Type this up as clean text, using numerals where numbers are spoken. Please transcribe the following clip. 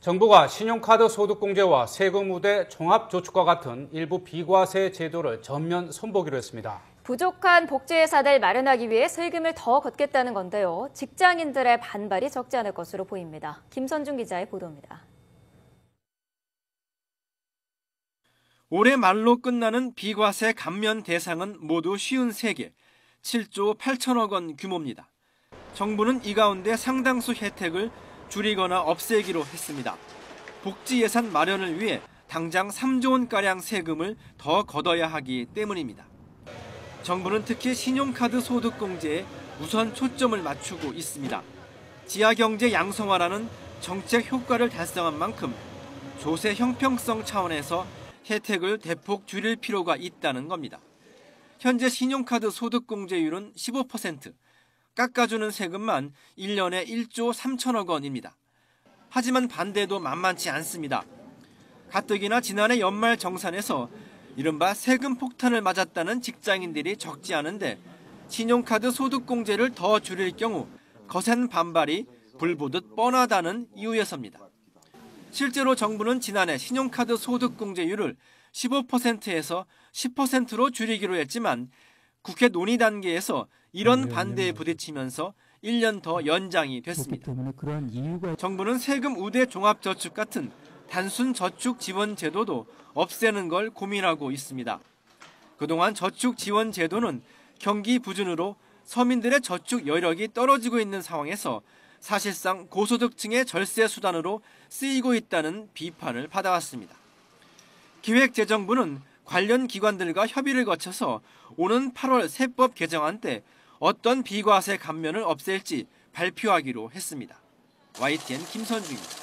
정부가 신용카드 소득공제와 세금 우대 종합저축과 같은 일부 비과세 제도를 전면 손보기로 했습니다. 부족한 복지예산을 마련하기 위해 세금을 더 걷겠다는 건데요. 직장인들의 반발이 적지 않을 것으로 보입니다. 김선중 기자의 보도입니다. 올해 말로 끝나는 비과세 감면 대상은 모두 53개, 7조 8천억 원 규모입니다. 정부는 이 가운데 상당수 혜택을 줄이거나 없애기로 했습니다. 복지 예산 마련을 위해 당장 3조 원가량 세금을 더 걷어야 하기 때문입니다. 정부는 특히 신용카드 소득공제에 우선 초점을 맞추고 있습니다. 지하경제 양성화라는 정책 효과를 달성한 만큼 조세 형평성 차원에서 혜택을 대폭 줄일 필요가 있다는 겁니다. 현재 신용카드 소득공제율은 15%, 깎아주는 세금만 1년에 1조 3천억 원입니다. 하지만 반대도 만만치 않습니다. 가뜩이나 지난해 연말 정산에서 이른바 세금 폭탄을 맞았다는 직장인들이 적지 않은데 신용카드 소득공제를 더 줄일 경우 거센 반발이 불보듯 뻔하다는 이유에서입니다. 실제로 정부는 지난해 신용카드 소득공제율을 15%에서 10%로 줄이기로 했지만 국회 논의 단계에서 이런 반대에 부딪히면서 1년 더 연장이 됐습니다. 정부는 세금 우대 종합저축 같은 단순 저축 지원 제도도 없애는 걸 고민하고 있습니다. 그동안 저축 지원 제도는 경기 부진으로 서민들의 저축 여력이 떨어지고 있는 상황에서 사실상 고소득층의 절세 수단으로 쓰이고 있다는 비판을 받아왔습니다. 기획재정부는 관련 기관들과 협의를 거쳐서 오는 8월 세법 개정안 때 어떤 비과세 감면을 없앨지 발표하기로 했습니다. YTN 김선중입니다.